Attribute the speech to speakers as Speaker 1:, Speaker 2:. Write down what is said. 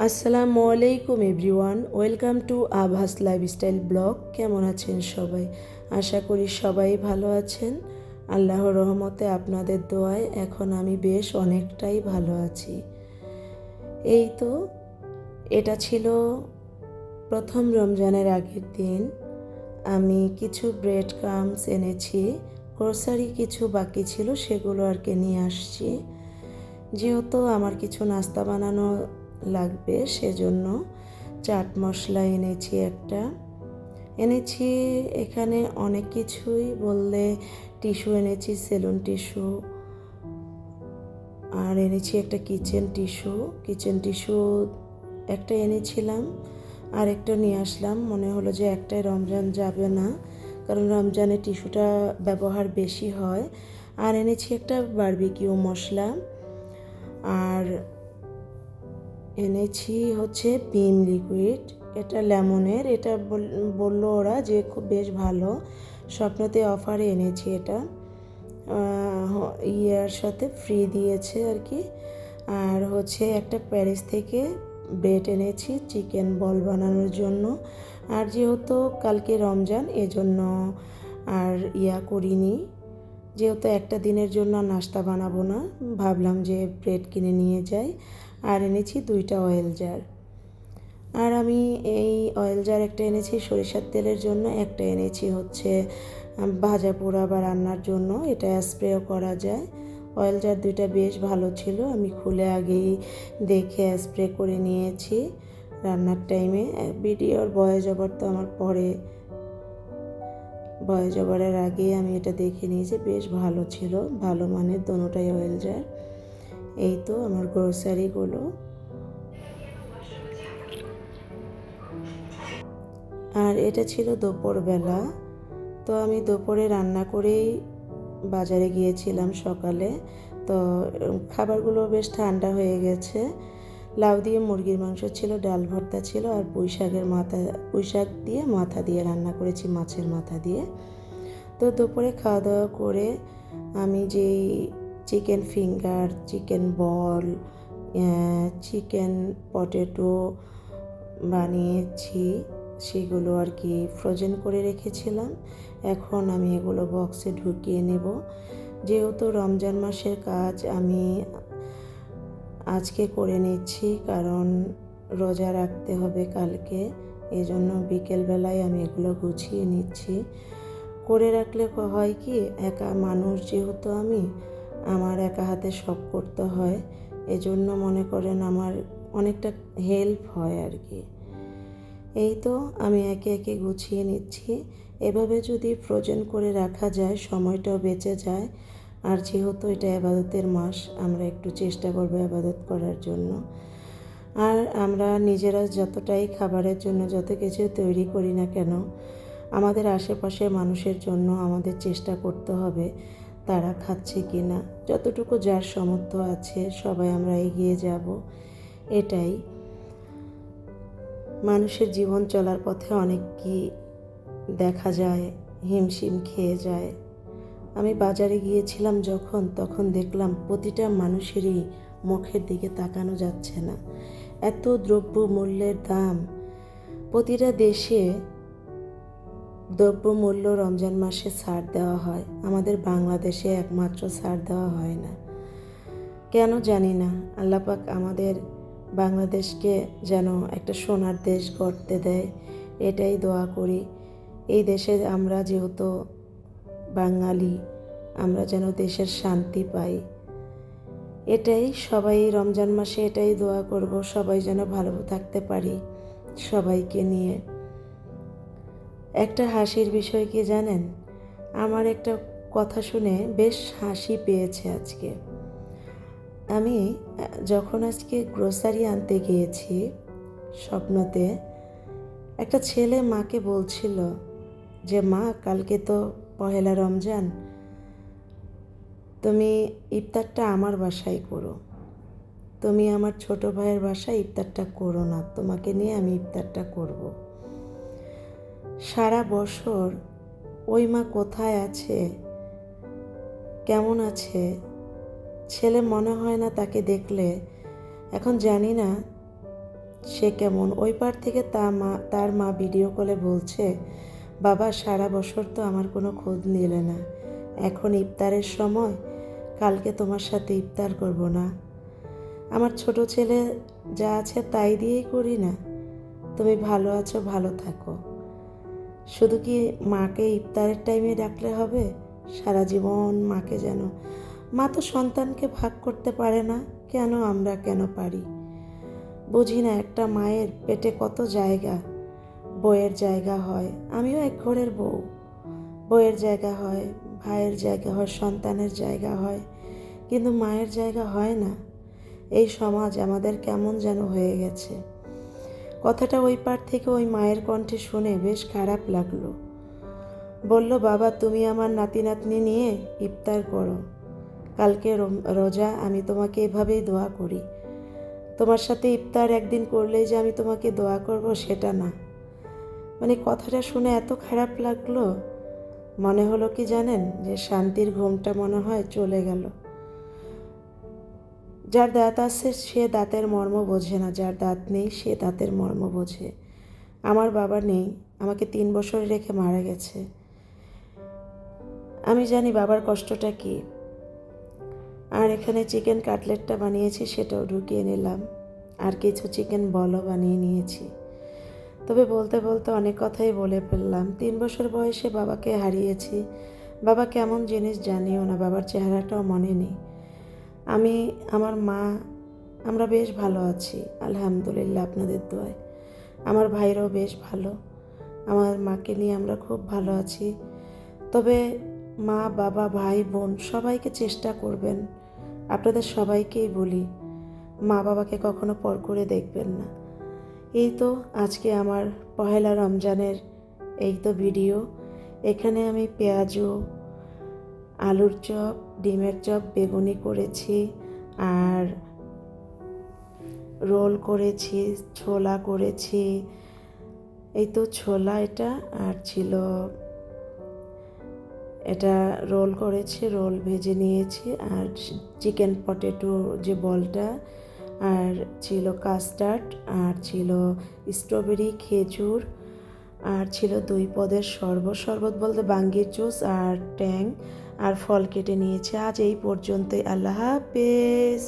Speaker 1: আসসালামু আলাইকুম everyone, welcome to আভাস লাইফস্টাইল ব্লগ। কেমন আছেন সবাই? আশা করি সবাই ভালো আছেন। আল্লাহর রহমতে আপনাদের দোয়ায় এখন আমি বেশ অনেকটাই ভালো আছি। এই তো, এটা ছিল প্রথম রমজানের আগের দিন। আমি কিছু ব্রেড ক্রাম্বস এনেছি, গ্রোসারি কিছু বাকি ছিল সেগুলো আর কি নিয়ে আসছি। যেহেতু আমার কিছু নাস্তা বানানো লাগবে সেজন্য চাট মশলা এনেছি এখানে অনেক কিছুই, বললে টিস্যু এনেছি, সেলুন টিস্যু, আর এনেছি একটা কিচেন টিস্যু একটা এনেছিলাম, আর একটা নিয়ে আসলাম। মনে হলো যে একটাই রমজান যাবে না, কারণ রমজানে টিস্যুটা ব্যবহার বেশি হয়। আর এনেছি একটা বারবিকিউ মশলা, আর এনেছি হচ্ছে ভিম লিকুইড। এটা লেমনের, এটা বললো ওরা যে খুব বেশ ভালো, স্বপ্নতে অফারে এনেছি এটা, ইয়ার সাথে ফ্রি দিয়েছে আর কি। আর হচ্ছে একটা প্যারিস থেকে ব্রেড এনেছি চিকেন বল বানানোর জন্য। আর যেহেতু কালকে রমজান এজন্য আর করিনি, যেহেতু একটা দিনের জন্য নাস্তা বানাবো না, ভাবলাম যে ব্রেড কিনে নিয়ে যাই। আর এনেছি 2টা অয়েল জার। আর আমি এই অয়েল জার একটা এনেছি সরিষার তেলের জন্য, একটা এনেছি হচ্ছে ভাজা পোড়া বা রান্নার জন্য, এটা স্প্রেও করা যায়। অয়েল জার 2টা বেশ ভালো ছিল, আমি খুলে আগেই দেখে স্প্রে করে নিয়েছি রান্নার টাইমে। ভিডিওর ভয়েস ওভার তো আমার পরে, ভয়েস ওভারের আগেই আমি এটা দেখে নিয়েছি, বেশ ভালো ছিল, ভালো মানের দোনোটাই অয়েল জার। এই তো আমার গ্রোসারিগুলো। আর এটা ছিল দুপুরবেলা, তো আমি দুপুরে রান্না করেই বাজারে গিয়েছিলাম সকালে। তো খাবারগুলো বেশ ঠান্ডা হয়ে গেছে। লাউ দিয়ে মুরগির মাংস ছিল, ডাল ভর্তা ছিল, আর পুঁই শাক দিয়ে মাথা দিয়ে রান্না করেছি, মাছের মাথা দিয়ে। তো দুপুরে খাওয়া দাওয়া করে আমি যেই চিকেন ফিঙ্গার, চিকেন বল, চিকেন পটেটো বানিয়েছি সেগুলো আর কি ফ্রোজেন করে রেখেছিলাম। এখন আমি এগুলো বক্সে ঢুকিয়ে নেব। যেহেতু রমজান মাসের কাজ আমি আজকে করে নিচ্ছি, কারণ রোজা রাখতে হবে কালকে, এজন্য বিকেলবেলায় আমি এগুলো গুছিয়ে নিচ্ছি। করে রাখলে হয় কি, একা মানুষ যেহেতু আমার একা হাতে সব করতে হয়, এজন্য মনে করেন আমার অনেকটা হেল্প হয় আর কি। এই তো আমি একে একে গুছিয়ে নিচ্ছি। এভাবে যদি ফ্রোজেন করে রাখা যায় সময়টাও বেঁচে যায়। আর যেহেতু এটা ইবাদতের মাস, আমরা একটু চেষ্টা করবো ইবাদত করার জন্য। আর আমরা নিজেরা যতটাই খাবারের জন্য যত কিছু তৈরি করি না কেন, আমাদের আশেপাশের মানুষের জন্য আমাদের চেষ্টা করতে হবে তারা খাচ্ছে কি না। যতটুকু যার সামর্থ্য আছে সবাই আমরা এগিয়ে যাব, এটাই। মানুষের জীবন চলার পথে অনেক কি দেখা যায়, হিমশিম খেয়ে যায়। আমি বাজারে গিয়েছিলাম তখন দেখলাম প্রতিটা মানুষেরই মুখের দিকে তাকানো যাচ্ছে না, এত দ্রব্যমূল্যের দাম। প্রতিটা দেশে দ্রব্যমূল্য রমজান মাসে ছাড় দেওয়া হয়, আমাদের বাংলাদেশে একমাত্র ছাড় দেওয়া হয় না। কেন জানি না, আল্লাহ পাক আমাদের বাংলাদেশকে যেন একটা সোনার দেশ গড়তে দেয়, এটাই দোয়া করি। এই দেশে আমরা যেহেতু বাঙালি, আমরা যেন দেশের শান্তি পাই, এটাই সবাই রমজান মাসে এটাই দোয়া করব, সবাই যেন ভালো থাকতে পারি সবাইকে নিয়ে। একটা হাসির বিষয় কি জানেন, আমার একটা কথা শুনে বেশ হাসি পেয়েছে আজকে। আমি যখন আজকে গ্রোসারি আনতে গিয়েছি স্বপ্নতে, একটা ছেলে মাকে বলছিল যে মা, কালকে তো পহেলা রমজান, তুমি ইফতারটা আমার বাসায় করো, তুমি আমার ছোট ভাইয়ের বাসায় ইফতারটা করো না, তোমাকে নিয়ে আমি ইফতারটা করব। সারা বছর ওই মা কোথায় আছে, কেমন আছে, ছেলে মনে হয় না তাকে দেখলে, এখন জানি না সে কেমন। ওই পার থেকে তার মা ভিডিও কলে বলছে, বাবা সারা বছর তো আমার কোনো খোঁজ নিলে না, এখন ইফতারের সময়, কালকে তোমার সাথে ইফতার করব না? আমার ছোট ছেলে যা আছে তাই দিয়েই করি না। তুমি ভালো আছো, ভালো থাকো। শুধু কি মাকে ইফতারের টাইমে ডাকলে হবে? সারা জীবন মাকে যেন। মা তো সন্তানকে ভাগ করতে পারে না, কেন আমরা কেন পারি? বুঝি না, একটা মায়ের পেটে কত জায়গা। বউয়ের জায়গা হয়, আমিও এক ঘরের বউ। বউয়ের জায়গা হয়, ভাইয়ের জায়গা হয়, সন্তানের জায়গা হয়, কিন্তু মায়ের জায়গা হয় না। এই সমাজ আমাদের কেমন যেন হয়ে গেছে। কথাটা ওই পার থেকে ওই মায়ের কণ্ঠে শুনে বেশ খারাপ লাগলো। বলল, বাবা তুমি আমার নাতি নাতনি নিয়ে ইফতার করো, কালকে রোজা, আমি তোমাকে এভাবেই দোয়া করি। তোমার সাথে ইফতার একদিন করলেই যে আমি তোমাকে দোয়া করব সেটা না। মানে কথাটা শুনে এত খারাপ লাগলো, মনে হলো কি জানেন, যে শান্তির ঘুমটা মনে হয় চলে গেল। যার দাঁত আছে সে দাঁতের মর্ম বোঝে না, যার দাঁত নেই সে দাঁতের মর্ম বোঝে। আমার বাবা নেই, আমাকে 3 বছর রেখে মারা গেছে। আমি জানি বাবার কষ্টটা কী। আর এখানে চিকেন কাটলেটটা বানিয়েছি, সেটাও ঢুকিয়ে নিলাম, আর কিছু চিকেন বলও বানিয়ে নিয়েছি। তবে বলতে বলতে অনেক কথাই বলে ফেললাম। 3 বছর বয়সে বাবাকে হারিয়েছি। বাবা কেমন জিনিস জানিও না, বাবার চেহারাটাও মনে নেই। আমি, আমার মা, আমরা বেশ ভালো আছি আলহামদুলিল্লাহ, আপনাদের দোয়ায়। আমার ভাইরাও বেশ ভালো। আমার মাকে নিয়ে আমরা খুব ভালো আছি। তবে মা, বাবা, ভাই, বোন সবাইকে চেষ্টা করবেন, আপনাদের সবাইকেই বলি, মা বাবাকে কখনো পর করে দেখবেন না। এই তো আজকে আমার পহেলা রমজানের এই তো ভিডিও। এখানে আমি পেঁয়াজু, আলুর চপ, ডিমের চপ, বেগুনি করেছি, আর রোল করেছি, ছোলা করেছি। এই তো ছোলা এটা, আর ছিল এটা রোল করেছি, রোল ভেজে নিয়েছি, আর চিকেন পটেটো যে বলটা, আর ছিল কাস্টার্ড, আর ছিল স্ট্রবেরি, খেজুর, আর ছিল 2 পদের শরবত। শরবত বলতে বাঙ্গির জুস আর ট্যাং, আর ফল কেটে নিয়েছি। আজ এই পর্যন্তই। আল্লাহ হাফেজ।